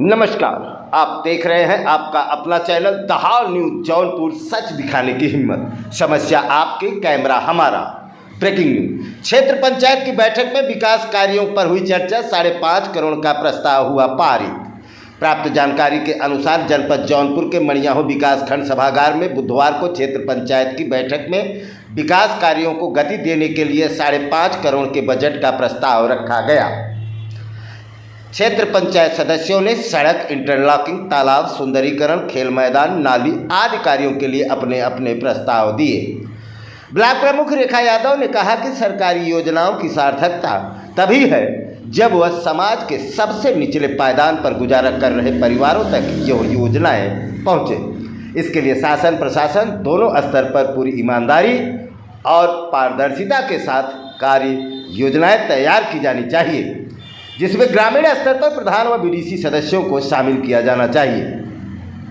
नमस्कार, आप देख रहे हैं आपका अपना channel the Haal news Jaunpur. सच दिखाने की हिम्मत, समस्या आपकी, कैमरा हमारा। Breaking news. क्षेत्र पंचायत की बैठक में विकास कार्यों पर हुई चर्चा। 5.5 करोड़ का प्रस्ताव हुआ पारित। प्राप्त जानकारी के अनुसार जनपद जौनपुर के मणियाहू विकास खंड सभागार में बुधवार को क्षेत्र पंचायत की बैठक में विकास कार्यों को गति देने के लिए 5.5 करोड़ के बजट का प्रस्ताव रखा गया। क्षेत्र पंचायत सदस्यों ने सड़क, इंटरलॉकिंग, तालाब सुंदरीकरण, खेल मैदान, नाली आदि कार्यों के लिए अपने अपने प्रस्ताव दिए। ब्लॉक प्रमुख रेखा यादव ने कहा कि सरकारी योजनाओं की सार्थकता तभी है जब वह समाज के सबसे निचले पायदान पर गुजारा कर रहे परिवारों तक यह योजनाएं पहुंचे। इसके लिए शासन प्रशासन दोनों स्तर पर पूरी ईमानदारी और पारदर्शिता के साथ कार्य योजनाएं तैयार की जानी चाहिए, जिसमें ग्रामीण स्तर पर प्रधान व बीडीसी सदस्यों को शामिल किया जाना चाहिए।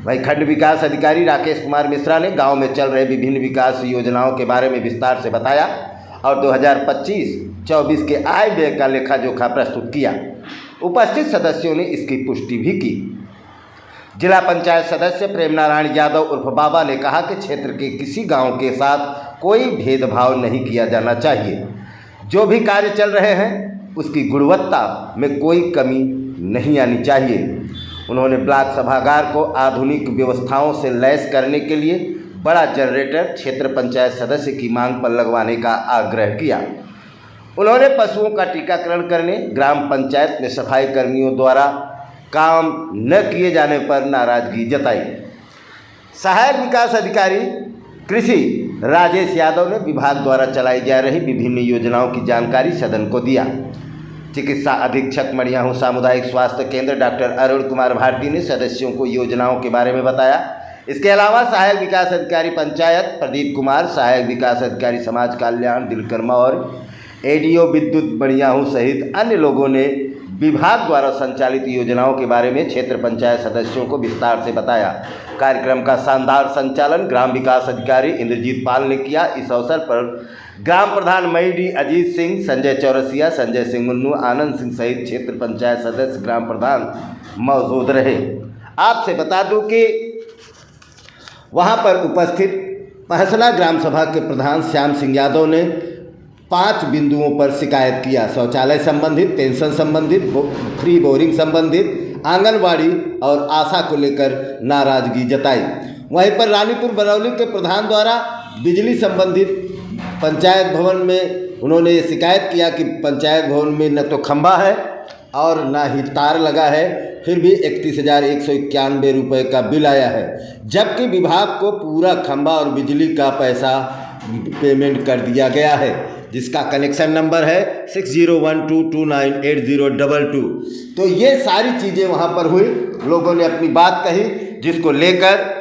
वहीं खंड विकास अधिकारी राकेश कुमार मिश्रा ने गांव में चल रहे विभिन्न विकास योजनाओं के बारे में विस्तार से बताया और 2025-24 के आय व्यय का लेखा जोखा प्रस्तुत किया। उपस्थित सदस्यों ने इसकी पुष्टि भी की। जिला पंचायत सदस्य प्रेम नारायण यादव उर्फ बाबा ने कहा कि क्षेत्र के किसी गाँव के साथ कोई भेदभाव नहीं किया जाना चाहिए। जो भी कार्य चल रहे हैं उसकी गुणवत्ता में कोई कमी नहीं आनी चाहिए। उन्होंने ब्लॉक सभागार को आधुनिक व्यवस्थाओं से लैस करने के लिए बड़ा जनरेटर क्षेत्र पंचायत सदस्य की मांग पर लगवाने का आग्रह किया। उन्होंने पशुओं का टीकाकरण करने, ग्राम पंचायत में सफाई कर्मियों द्वारा काम न किए जाने पर नाराजगी जताई। सहायक विकास अधिकारी कृषि राजेश यादव ने विभाग द्वारा चलाई जा रही विभिन्न योजनाओं की जानकारी सदन को दिया। चिकित्सा अधीक्षक मणियाहू सामुदायिक स्वास्थ्य केंद्र डॉक्टर अरुण कुमार भारती ने सदस्यों को योजनाओं के बारे में बताया। इसके अलावा सहायक विकास अधिकारी पंचायत प्रदीप कुमार, सहायक विकास अधिकारी समाज कल्याण दिलकर मौर्य, एडीओ विद्युत मणियाहू सहित अन्य लोगों ने विभाग द्वारा संचालित योजनाओं के बारे में क्षेत्र पंचायत सदस्यों को विस्तार से बताया। कार्यक्रम का शानदार संचालन ग्राम विकास अधिकारी इंद्रजीत पाल ने किया। इस अवसर पर ग्राम प्रधान मई डी अजीत सिंह, संजय चौरसिया, संजय सिंह मुन्नू, आनंद सिंह सहित क्षेत्र पंचायत सदस्य ग्राम प्रधान मौजूद रहे। आपसे बता दूं कि वहां पर उपस्थित पहसला ग्राम सभा के प्रधान श्याम सिंह यादव ने 5 बिंदुओं पर शिकायत किया। शौचालय संबंधित, पेंशन संबंधित, फ्री बोरिंग संबंधित, आंगनवाड़ी और आशा को लेकर नाराजगी जताई। वहीं पर रानीपुर बरौली के प्रधान द्वारा बिजली संबंधित पंचायत भवन में उन्होंने ये शिकायत किया कि पंचायत भवन में न तो खंभा है और ना ही तार लगा है, फिर भी 31,191 रुपये का बिल आया है, जबकि विभाग को पूरा खंभा और बिजली का पैसा पेमेंट कर दिया गया है, जिसका कनेक्शन नंबर है 6012298022। तो ये सारी चीज़ें वहाँ पर हुई। लोगों ने अपनी बात कही, जिसको लेकर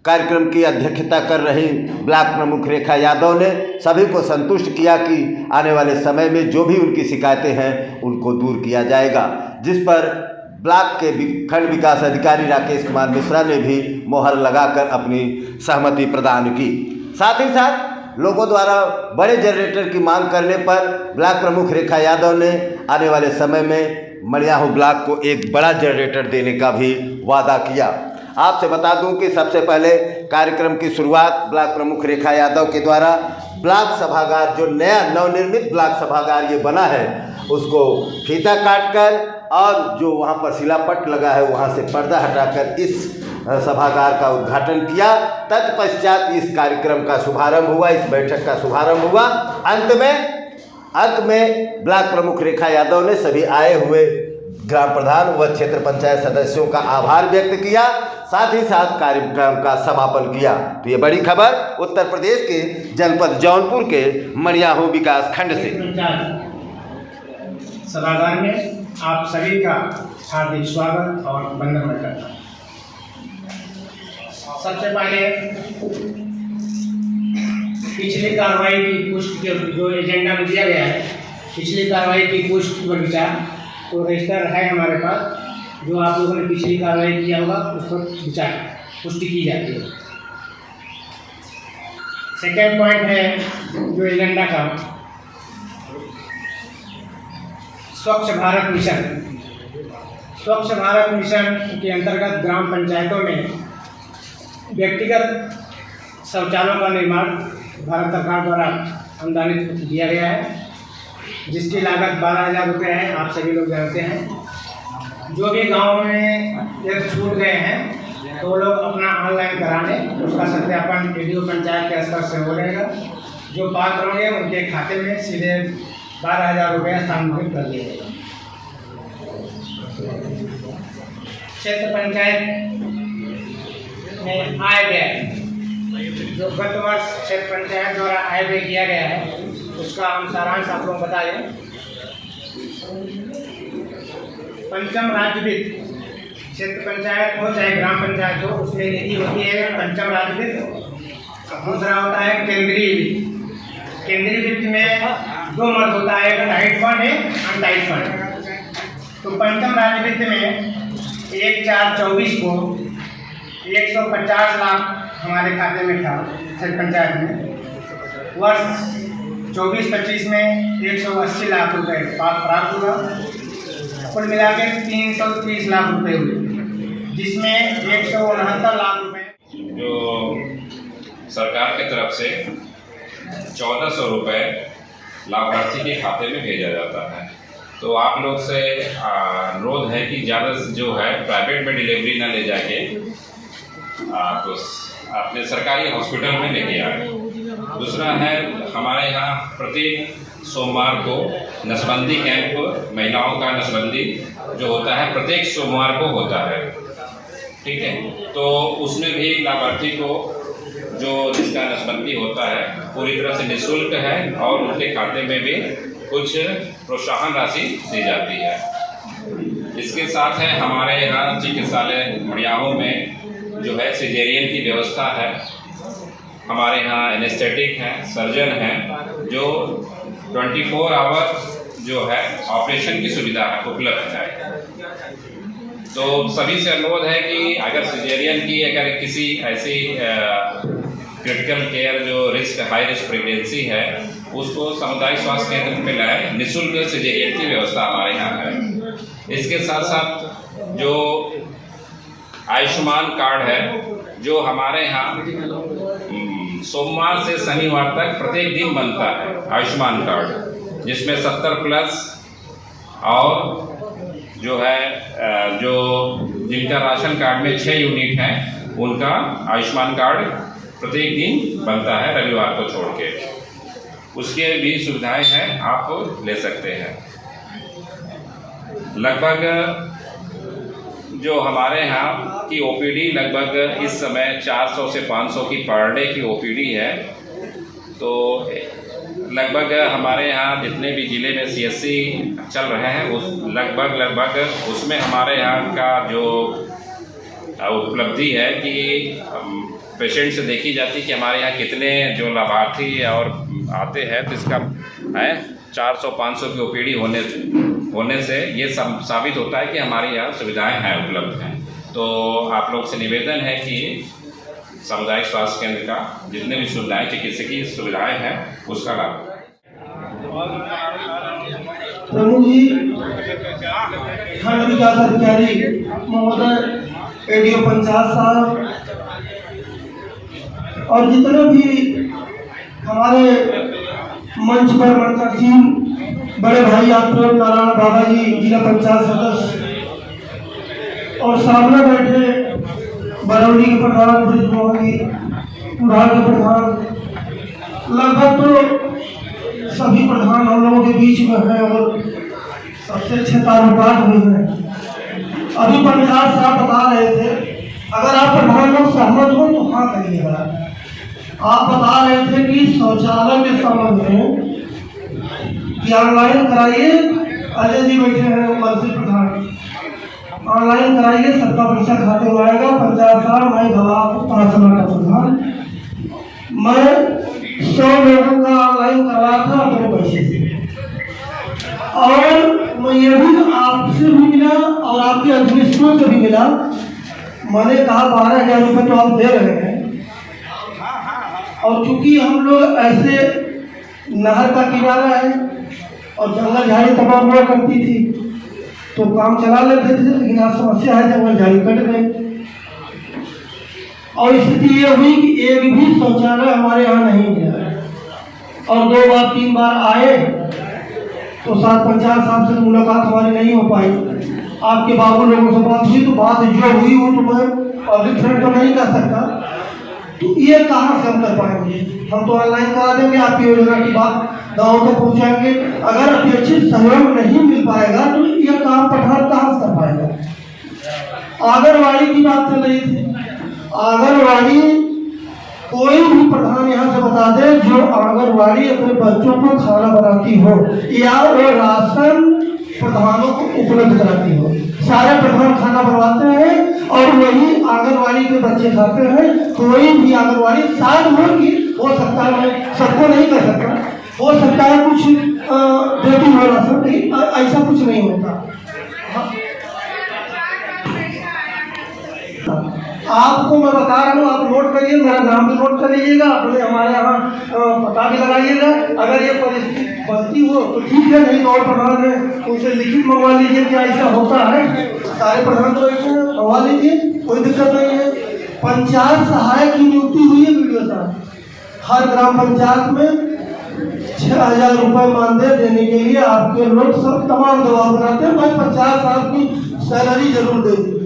कार्यक्रम की अध्यक्षता कर रही ब्लॉक प्रमुख रेखा यादव ने सभी को संतुष्ट किया कि आने वाले समय में जो भी उनकी शिकायतें हैं उनको दूर किया जाएगा, जिस पर ब्लॉक के खंड विकास अधिकारी राकेश कुमार मिश्रा ने भी मोहर लगाकर अपनी सहमति प्रदान की। साथ ही साथ लोगों द्वारा बड़े जनरेटर की मांग करने पर ब्लॉक प्रमुख रेखा यादव ने आने वाले समय में मणियाहू ब्लॉक को एक बड़ा जनरेटर देने का भी वादा किया। आपसे बता दूं कि सबसे पहले कार्यक्रम की शुरुआत ब्लॉक प्रमुख रेखा यादव के द्वारा ब्लॉक सभागार, जो नया नवनिर्मित ब्लॉक सभागार ये बना है, उसको फीता काटकर और जो वहाँ पर शिलापट लगा है वहाँ से पर्दा हटाकर इस सभागार का उद्घाटन किया। तत्पश्चात इस कार्यक्रम का शुभारंभ हुआ, इस बैठक का शुभारंभ हुआ। अंत में ब्लॉक प्रमुख रेखा यादव ने सभी आए हुए ग्राम प्रधान व क्षेत्र पंचायत सदस्यों का आभार व्यक्त किया, साथ ही साथ कार्यक्रम का समापन किया। तो ये बड़ी खबर उत्तर प्रदेश के जनपद जौनपुर के मणियाहू विकास खंड से। सभागार में आप सभी का हार्दिक स्वागत और वंदन मैं करता हूँ। सबसे पहले पिछली कार्रवाई की पुष्टि के जो एजेंडा में दिया गया है, पिछली कार्रवाई की पुष्टि पर विचार, तो रजिस्टर है हमारे पास, जो आप लोगों ने पिछली कार्रवाई किया होगा उस पर विचार पुष्टि की जाती है। सेकेंड पॉइंट है जो एजेंडा का, स्वच्छ भारत मिशन। स्वच्छ भारत मिशन के अंतर्गत ग्राम पंचायतों में व्यक्तिगत शौचालयों का निर्माण भारत सरकार द्वारा अनुदानित किया गया है, जिसकी लागत 12,000 रुपये है। आप सभी लोग जानते हैं। जो भी गांव में यदि छूट गए हैं तो वो लोग अपना ऑनलाइन करा लें, उसका सत्यापन वीडियो पंचायत के स्तर से हो जाएगा। जो पात्र होंगे उनके खाते में सीधे 12,000 रुपये स्थानांतरित कर दिया जाएगा। क्षेत्र पंचायत में आय व्यय, जो गत वर्ष क्षेत्र पंचायत द्वारा आय व्यय किया गया है, उसका हम सारांश आप लोग बता दें। पंचम राज्य वित्त, क्षेत्र पंचायत हो चाहे ग्राम पंचायत हो, उसमें निधि होती है पंचम राज्य वित्त। दूसरा होता है केंद्रीय वित्त। केंद्रीय वित्त में 2 मद होता है, एक टाइट फंड है, अनटाइट फंड। तो पंचम राज्य वित्त में 1/4/24 को 150 लाख हमारे खाते में था क्षेत्र पंचायत में। वर्ष 24-25 में 180 लाख रुपए प्राप्त हुआ। कुल मिलाकर 330 लाख रुपए हुए, जिसमें 169 लाख रुपए जो सरकार की तरफ से 1400 रुपये लाभार्थी के खाते में भेजा जाता है। तो आप लोग से अनुरोध है कि ज़्यादा जो है प्राइवेट में डिलीवरी ना ले जाके तो अपने सरकारी हॉस्पिटल में लेके आए। दूसरा है, हमारे यहाँ प्रत्येक सोमवार को नसबंदी कैंप, महिलाओं का नसबंदी जो होता है प्रत्येक सोमवार को होता है, ठीक है। तो उसमें भी लाभार्थी को जो जिसका नसबंदी होता है पूरी तरह से निःशुल्क है और उनके खाते में भी कुछ प्रोत्साहन राशि दी जाती है। इसके साथ है हमारे यहाँ चिकित्सालय मड़ियाहों में जो है सिजेरियन की व्यवस्था है। हमारे यहाँ एनेस्थेटिक हैं, सर्जन हैं, जो 24 आवर जो है ऑपरेशन की सुविधा उपलब्ध है। तो सभी से अनुरोध है कि अगर सिजेरियन की अगर किसी ऐसी क्रिटिकल केयर जो हाई रिस्क प्रेगनेंसी है, उसको सामुदायिक स्वास्थ्य केंद्र में लाए। निःशुल्क सिजेरियन की व्यवस्था हमारे यहाँ है। इसके साथ साथ जो आयुष्मान कार्ड है, जो हमारे यहाँ सोमवार से शनिवार तक प्रत्येक दिन बनता है आयुष्मान कार्ड, जिसमें 70+ और जो है जो जिनका राशन कार्ड में 6 यूनिट हैं, उनका आयुष्मान कार्ड प्रत्येक दिन बनता है रविवार को छोड़ के। उसके भी सुविधाएं हैं, आप ले सकते हैं। लगभग जो हमारे यहाँ की ओपीडी लगभग इस समय 400 से 500 की पर डे की ओपीडी है। तो लगभग हमारे यहाँ जितने भी ज़िले में सीएससी चल रहे हैं उस लगभग उसमें हमारे यहाँ का जो उपलब्धि है कि पेशेंट से देखी जाती है कि हमारे यहाँ कितने जो लाभार्थी और आते हैं, तो इसका है 400-500 की ओपीडी होने से ये साबित होता है कि हमारे यहाँ सुविधाएं हैं, उपलब्ध हैं। तो आप लोग से निवेदन है कि सामुदायिक स्वास्थ्य केंद्र का जितने भी सुविधाएं, चिकित्सकीय सुविधाएं हैं, उसका लाभ। प्रमुख जी, खंड विकास अधिकारी महोदय, एडीओ पंचायत साहब और जितने भी हमारे मंच पर मंचासीन बड़े भाई आप लोग, नारायण बाबा जी जिला पंचायत सदस्य, और सामने बैठे बरौनी के प्रधान, ब्रिजमोहन जी पुराण के प्रधान, लगभग तो सभी प्रधान हम लोगों के बीच में हैं और सबसे अच्छे ताल्लुकात हुए हैं। अभी पंचायत साहब बता रहे थे, अगर आप प्रधान लोग सहमत हो तो हाँ कहिएगा। आप बता रहे थे कि शौचालय के संबंध में कि ऑनलाइन कराइए। अजय जी बैठे हैं मंत्री प्रधान, ऑनलाइन कराइए, सबका पैसा खाते में आएगा। पंचायत साहब मैं गवाह 5 लाख का प्रधान, मैं 100 लोगों का ऑनलाइन करवाया था अपने पैसे से। और मैं ये भी आपसे भी मिला और आपके अधीनस्थों से भी मिला। मैंने कहा 12,000 रुपये तो आप दे रहे हैं, और चूंकि हम लोग ऐसे नहर का किनारा है और जंगल झाड़ी तमाम हुआ करती थी, तो काम चला लेते थे, लेकिन आज समस्या है जंगल झाड़ी कट गए और स्थिति ये हुई कि एक भी शौचालय हमारे यहाँ नहीं गया और 2 बार 3 बार आए तो साथ पंचायत साहब से मुलाकात हमारी नहीं हो पाई। आपके बाबू लोगों से बात हुई तो बात जो हुई वो तो मैं पब्लिक फ्रंट तो नहीं कर सकता, तो ये कहाँ से हम कर पाएंगे? हम तो ऑनलाइन करा देंगे, आपकी योजना की बात गाँव तक पहुँचाएंगे। अगर अपेक्षित सहयोग नहीं मिल पाएगा तो ये काम प्रधान कहाँ से कर पाएगा? आंगनबाड़ी की बात चल रही थी, आंगनबाड़ी कोई भी प्रधान यहाँ से बता दे जो आंगनबाड़ी अपने बच्चों को खाना बनाती हो या वो राशन प्रधानों को उपलब्ध कराती हो। सारे प्रधान खाना बनवाते हैं और वही आंगनबाड़ी के बच्चे खाते हैं। कोई भी आंगनबाड़ी शायद हो सकता है, मैं सबको नहीं कर सकता, हो सकता है कुछ देती हो राशन, लेकिन ऐसा कुछ नहीं होता। आपको मैं बता रहा हूँ, आप नोट करिए, मेरा नाम भी नोट कर लीजिएगा, अपने हमारे यहाँ पता भी लगाइएगा। अगर ये परिस्थिति बनती हो तो ठीक है, नहीं और प्रधान है उनसे लिखित मंगवा लीजिए क्या ऐसा होता है। सारे प्रधान तो ऐसे मंगवा लीजिए, कोई दिक्कत नहीं है। पंचायत सहायक की नियुक्ति हुई है वीडियो साहब, हर ग्राम पंचायत में 6000 रुपये मानदेय देने के लिए आपके लोग सब तमाम दबाव बनाते हैं। भाई पंचायत साहब की सैलरी जरूर दे दीजिए।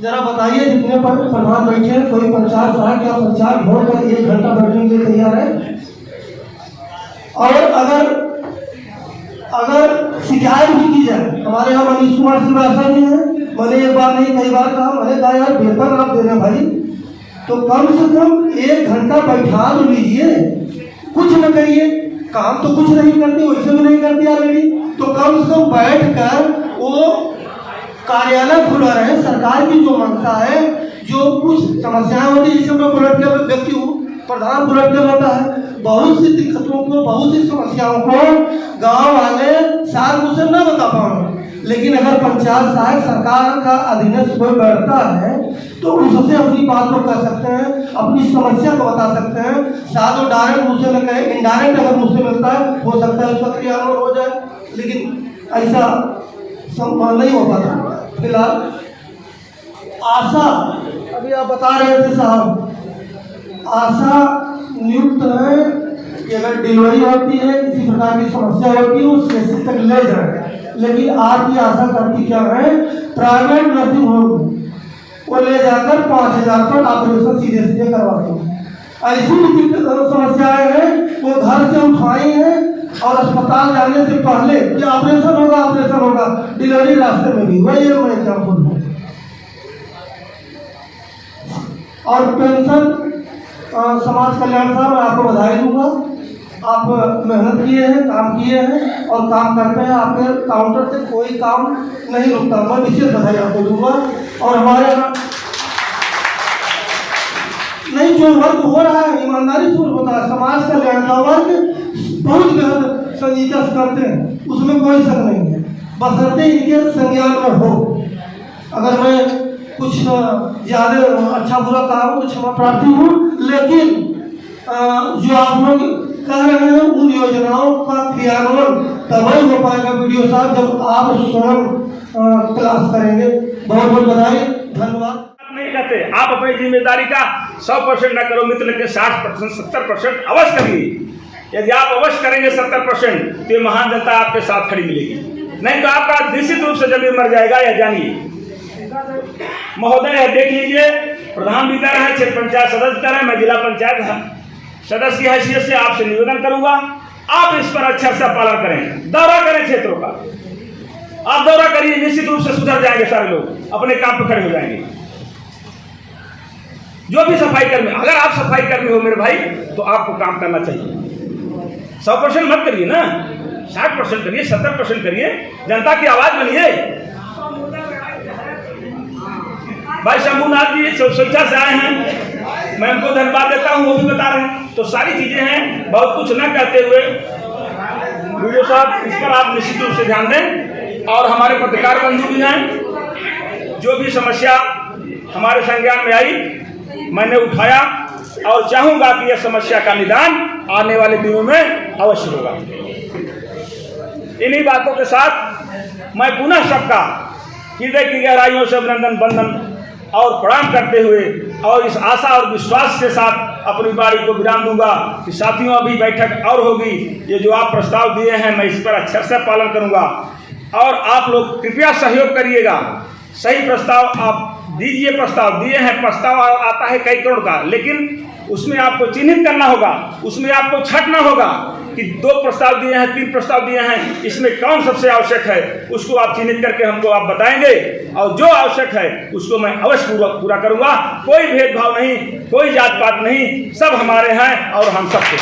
जरा बताइए जितने प्रधान बैठे हैं, कोई पंचायत सहायक या पंचायत भवन पर 1 घंटा बैठने के लिए तैयार है? और अगर शिकायत भी की जाए, हमारे यहाँ मनीष कुमार श्रीवास्तव जी हैं, मैंने एक बार नहीं कई बार कहा, मैंने कहा यार वेतन आप दे रहे हैं भाई तो कम से कम 1 घंटा बैठा तो लीजिए, कुछ न करिए। काम तो कुछ नहीं करती, वैसे भी नहीं करती ऑलरेडी, तो कम से कम बैठ कर वो कार्यालय खुला रहे। सरकार की जो मंशा है, जो कुछ समस्याएं होती है, जैसे मैं वॉलंटियर व्यक्ति हूँ, प्रधान वॉलंटियर होता है, बहुत सी दिक्कतों को, बहुत सी समस्याओं को गांव वाले शायद मुझसे न बता पाएंगे, लेकिन अगर पंचायत सहायक सरकार का अधीनस्थ कोई बैठता है तो उससे अपनी बात को कह सकते हैं, अपनी समस्या को बता सकते हैं। शायद वो डायरेक्ट मुझसे न कहे, इनडायरेक्ट अगर मुझसे मिलता है हो सकता है उसका क्रियान्वयन हो जाए, लेकिन ऐसा सम्मान नहीं हो पाता। फिलहाल आशा, अभी आप बता रहे थे साहब, आशा नियुक्त है कि अगर डिलीवरी होती है, किसी प्रकार की समस्या होती है, उस केसेस तक ले जाए। लेकिन आपकी आशा करती क्या है, प्राइवेट नर्सिंग होम वो ले जाकर 5000 पर ऑपरेशन सीधे सीधे करवाते हैं। ऐसी भी समस्याएं हैं वो घर से उठाई हैं और अस्पताल जाने से पहले कि ऑपरेशन होगा, डिलीवरी रास्ते में भी, वही मैं एग्जाम्पल हूँ। और पेंशन समाज कल्याण साहब, मैं आपको बधाई दूंगा, आप मेहनत किए हैं, काम किए हैं और काम करते हैं। आपके काउंटर से कोई काम नहीं रुकता, मैं विशेष बधाई आपको दूंगा। और हमारे यहाँ नहीं, जो वर्क हो रहा है ईमानदारी से होता है, समाज कल्याण का वर्क बहुत बेहद संजीदा से करते हैं, उसमें कोई शक नहीं है, बशर्ते इनके संज्ञान में हो। अगर मैं कुछ ज़्यादा अच्छा बुरा कहा हूँ तो क्षमा प्रार्थी हूँ, लेकिन जो आप लोग कह रहे हैं उन योजनाओं का क्रियान्वयन तभी हो पाएगा वीडियो साहब जब आप स्वयं क्लास करेंगे। बहुत बहुत बधाई, धन्यवाद। नहीं कहते आप अपनी जिम्मेदारी का 100% न करो मित्र, लेकिन 60% 70% अवश्य करिए। यदि आप अवश्य करेंगे 70% तो महान जनता आपके साथ खड़ी मिलेगी, नहीं तो आपका निश्चित रूप से जमीन मर जाएगा। यह जानिए महोदय, देख लीजिए, प्रधान भी कर रहे हैं, क्षेत्र पंचायत सदस्य कर रहे हैं, मैं जिला पंचायत सदस्य की हैसियत से आपसे निवेदन करूंगा, आप इस पर अच्छा सा पालन करें, दौरा करें क्षेत्रों का, आप दौरा करिए, निश्चित रूप से सुधर जाएंगे, सारे लोग अपने काम पर खड़े हो जाएंगे। जो भी सफाई कर्मी, अगर आप सफाई कर्मी हो मेरे भाई तो आपको काम करना चाहिए। 100% मत करिए ना, 60% करिए, 70% करिए, जनता की आवाज बनिए। भाई शंभुनाथ जी स्वेच्छा से आए हैं, मैं उनको धन्यवाद देता हूँ, वो भी बता रहे हैं। तो सारी चीजें हैं, बहुत कुछ न कहते हुए वीडियो साहब इस पर आप निश्चित रूप से ध्यान दें। और हमारे पत्रकार बंधु भी हैं, जो भी समस्या हमारे संज्ञान में आई मैंने उठाया और चाहूंगा कि यह समस्या का निदान आने वाले दिनों में अवश्य होगा। इन्हीं बातों के साथ मैं पुनः सबका हृदय की गहराइयों से अभिनंदन बंदन और प्रणाम करते हुए और इस आशा और विश्वास के साथ अपनी बारी को विराम दूंगा कि साथियों अभी बैठक और होगी। ये जो आप प्रस्ताव दिए हैं मैं इस पर अक्षर से पालन करूंगा और आप लोग कृपया सहयोग करिएगा। सही प्रस्ताव आप दीजिए। प्रस्ताव दिए हैं, प्रस्ताव आता है कई करोड़ का, लेकिन उसमें आपको चिन्हित करना होगा, उसमें आपको छांटना होगा कि 2 प्रस्ताव दिए हैं, 3 प्रस्ताव दिए हैं, इसमें कौन सबसे आवश्यक है उसको आप चिन्हित करके हमको आप बताएंगे और जो आवश्यक है उसको मैं अवश्य पूरा करूंगा। कोई भेदभाव नहीं, कोई जात पात नहीं, सब हमारे हैं और हम सबके।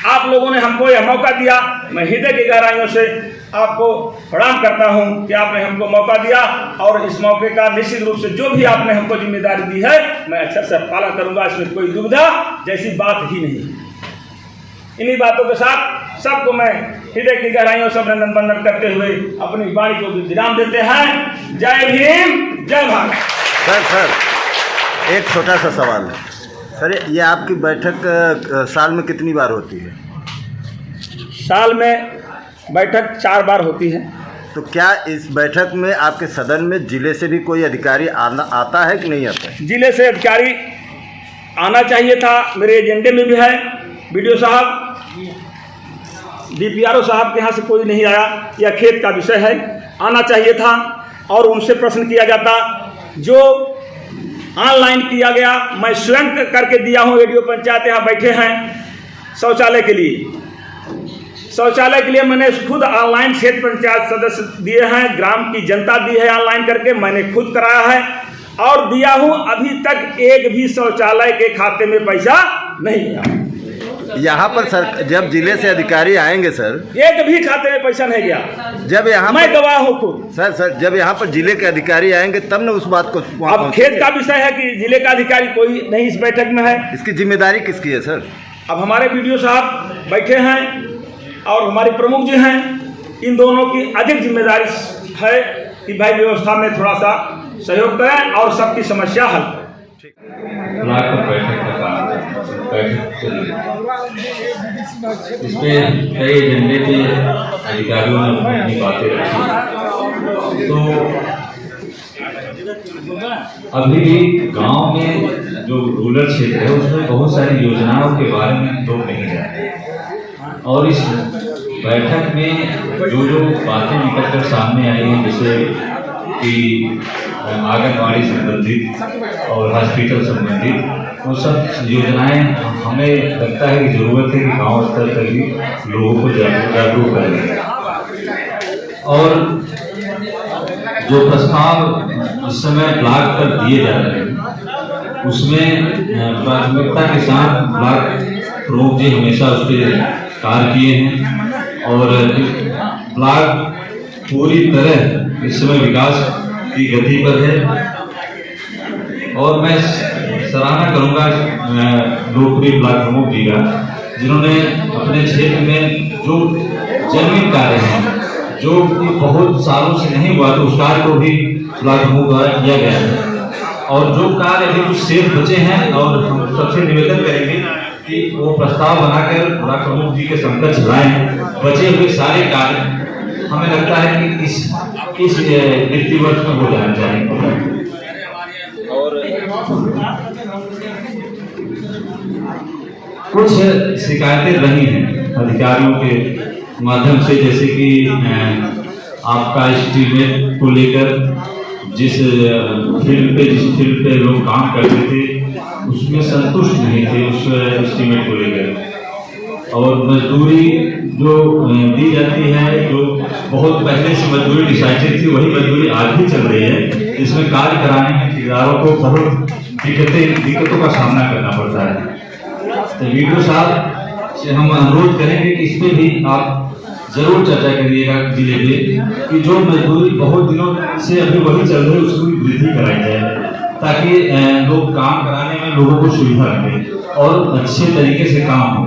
आप लोगों ने हमको यह मौका दिया, मैं हृदय की गहराइयों से आपको प्रणाम करता हूं कि आपने हमको मौका दिया और इस मौके का निश्चित रूप से जो भी आपने हमको जिम्मेदारी दी है मैं अक्षर से पालन करूंगा। इसमें कोई दुविधा जैसी बात ही नहीं। इन्हीं बातों के साथ सबको मैं हृदय की गहराइयों से अभिनंदन बंदन करते हुए अपनी वाणी को विराम देते हैं। जय भीम, जय भारत। सर एक छोटा सा सवाल है सर, ये आपकी बैठक साल में कितनी बार होती है? साल में बैठक 4 बार होती है। तो क्या इस बैठक में आपके सदन में जिले से भी कोई अधिकारी आता है कि नहीं आता है? जिले से अधिकारी आना चाहिए था, मेरे एजेंडे में भी है। बीडीओ साहब, डीपीआरओ साहब के यहाँ से कोई नहीं आया, यह खेत का विषय है, आना चाहिए था और उनसे प्रश्न किया जाता। जो ऑनलाइन किया गया मैं स्वयं करके दिया हूँ। एडीओ पंचायत यहाँ बैठे हैं शौचालय के लिए मैंने खुद ऑनलाइन क्षेत्र पंचायत सदस्य दिए हैं, ग्राम की जनता दी है ऑनलाइन करके, मैंने खुद कराया है और दिया हूं। अभी तक एक भी शौचालय के खाते में पैसा नहीं गया। यहाँ पर सर जब जिले से अधिकारी आएंगे सर, एक भी खाते में पैसा नहीं गया। जब यहाँ मैं गवाह हूँ खुद। सर जब यहाँ पर जिले के अधिकारी आएंगे तब न उस बात को अब खेत का विषय है कि जिले का अधिकारी कोई नहीं इस बैठक में है। इसकी जिम्मेदारी किसकी है सर? अब हमारे बीडीओ साहब बैठे हैं और हमारे प्रमुख जी हैं, इन दोनों की अधिक जिम्मेदारी है कि भाई व्यवस्था में थोड़ा सा सहयोग करें और सबकी समस्या हल करें। इस पे कई एजेंडे पे अधिकारियों ने अपनी बातें रखी। तो अभी भी गांव में जो रूरल क्षेत्र है उसमें बहुत सारी योजनाओं के बारे में लोग नहीं जानते और इस बैठक में जो बातें निकल कर सामने आई हैं, जैसे कि आंगनबाड़ी संबंधित और हॉस्पिटल संबंधित, वो सब योजनाएं हमें लगता है कि ज़रूरत है कि गांव स्तर तक भी लोगों को जागरूक करें। और जो प्रस्ताव इस समय ब्लॉक पर दिए जा रहे हैं उसमें प्राथमिकता के साथ ब्लॉक प्रमुख जी हमेशा उस पर कार्य किए हैं और ब्लॉक पूरी तरह इस समय विकास की गति पर है। और मैं सराहना करूंगा लोकप्रिय ब्लॉक प्रमुख जी का, जिन्होंने अपने क्षेत्र में जो जमीन कार्य हैं जो बहुत सालों से नहीं हुआ, तो उस कार्य को भी ब्लॉक प्रमुख द्वारा किया गया है और जो कार्य अभी कुछ शेष बचे हैं और हम सबसे निवेदन करेंगे कि वो प्रस्ताव बनाकर ब्लॉक प्रमुख जी के समक्ष लाएं। बचे हुए सारे कार्य हमें लगता है कि इस वित्तीय वर्ष में हो जाना चाहिए। और कुछ शिकायतें रही हैं अधिकारियों के माध्यम से, जैसे कि आपका एस्टीमेट को लेकर जिस फील्ड पे लोग काम करते थे उसमें संतुष्ट नहीं थे उस एस्टीमेट को लेकर, और मजदूरी जो दी जाती है, जो बहुत पहले से मजदूरी डिसाइडेड थी वही मजदूरी आज भी चल रही है, इसमें कार्य कराने में ठेकेदारों को बहुत दिक्कतों का सामना करना पड़ता है। तो वीडियो साहब से हम अनुरोध करेंगे कि इस पे भी आप जरूर चर्चा करिएगा जिले में कि जो मजदूरी बहुत दिनों से अभी वही चल रही है उसको भी वृद्धि कराई जाए, ताकि लोग काम कराने में लोगों को सुविधा मिले और अच्छे तरीके से काम हो।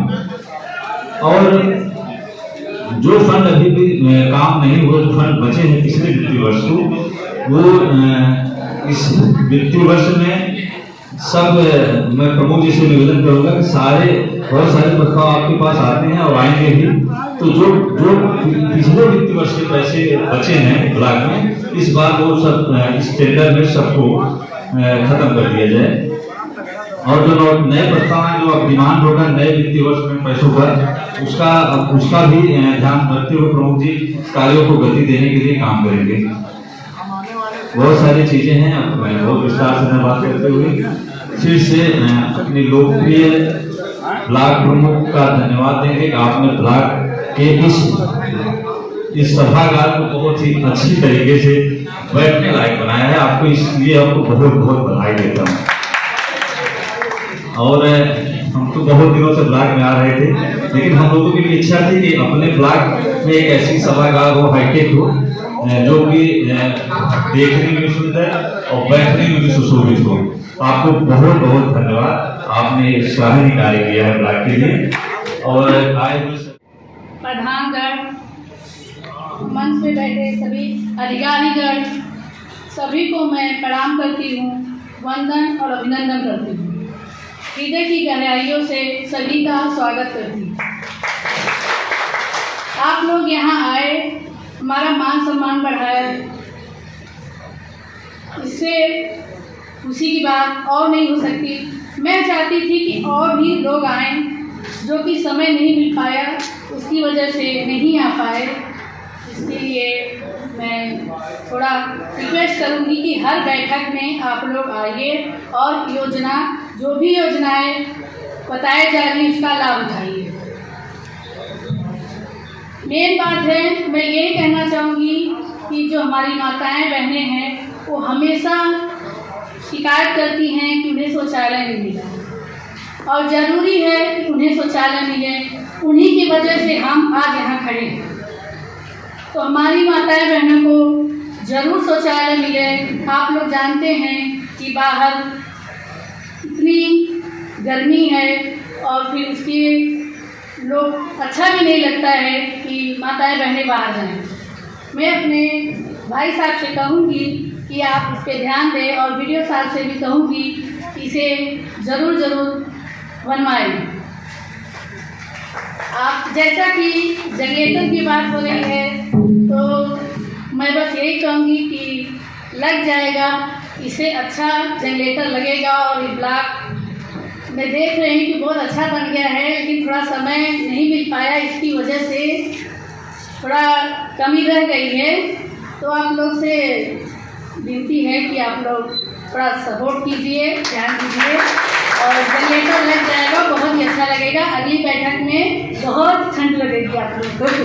और जो फंड अभी भी काम नहीं हुए, जो फंड बचे हैं पिछले वित्तीय वर्ष को, वो इस वित्तीय वर्ष में सब मैं प्रमुख जी से निवेदन करूंगा कि सारे बहुत सारे प्रस्ताव आपके पास आते हैं और आएंगे भी। तो जो जो पिछले वित्त वर्ष के पैसे बचे हैं ब्लॉक में, इस बार वो सब इस टेंडर में सबको खत्म कर दिया जाए। और जो नए प्रस्ताव हैं, जो अब डिमांड होगा नए वित्तीय वर्ष में पैसों पर, उसका भी ध्यान रखते हुए प्रमुख जी कार्यों को गति देने के लिए काम करेंगे। बहुत सारी चीजें हैं, बहुत विस्तार से मैं बात करते हुए फिर से अपने लोकप्रिय ब्लॉक प्रमुख का धन्यवाद देंगे कि आपने ब्लॉक के इस सभागार को बहुत ही अच्छी तरीके से बैठने लायक बनाया है। आपको इसलिए आपको बहुत बहुत बधाई देता हूँ। और हम तो बहुत दिनों से ब्लॉक में आ रहे थे, लेकिन हम लोगों की भी इच्छा थी कि अपने ब्लॉक में एक ऐसी सभागार हो, हाईटेक हो, जो कि देखने में भी सुंदर और बैठने में भी सुशोभित हो। आपको बहुत बहुत धन्यवाद, आपने सराहनीय कार्य किया है ब्लॉक के लिए। और आए हुए प्रधानगण, मंच पे बैठे सभी अधिकारीगण, सभी को मैं प्रणाम करती हूँ, वंदन और अभिनंदन करती हूँ। हृदय की गहराइयों से सभी का स्वागत करती हूँ। आप लोग यहाँ आए, हमारा मान सम्मान बढ़ाया, इससे खुशी की बात और नहीं हो सकती। मैं चाहती थी कि और भी लोग आएँ, जो कि समय नहीं मिल पाया, उसकी वजह से नहीं आ पाए। इसके लिए मैं थोड़ा रिक्वेस्ट करूँगी कि हर बैठक में आप लोग आइए और योजना, जो भी योजनाएं बताई जा रही उसका लाभ उठाइए। मेन बात है, मैं यही कहना चाहूँगी कि जो हमारी माताएं बहनें हैं, वो हमेशा शिकायत करती हैं कि उन्हें शौचालय नहीं मिला, और ज़रूरी है कि उन्हें शौचालय मिले। उन्हीं की वजह से हम आज यहाँ खड़े हैं। तो हमारी माताएं बहनों को ज़रूर शौचालय मिले। आप लोग जानते हैं कि बाहर इतनी गर्मी है, और फिर उसके लोग अच्छा भी नहीं लगता है कि माताएं बहनें बाहर जाएं। मैं अपने भाई साहब से कहूँगी कि आप इस पर ध्यान दें, और वीडियो साहब से भी कहूँगी कि इसे ज़रूर बनवाएं। आप जैसा कि जनरेटर की बात हो रही है, तो मैं बस यही कहूँगी कि लग जाएगा, इसे अच्छा जनरेटर लगेगा। और ये ब्लॉक में देख रहे हैं कि बहुत अच्छा बन गया है, लेकिन थोड़ा समय नहीं मिल पाया, इसकी वजह से थोड़ा कमी रह गई है। तो आप लोग से विनती है कि आप लोग थोड़ा सपोर्ट कीजिए, ध्यान दीजिए, और जनरेटर लग जाएगा, बहुत ही अच्छा लगेगा। अगली बैठक में बहुत ठंड लगेगी आप लोग को।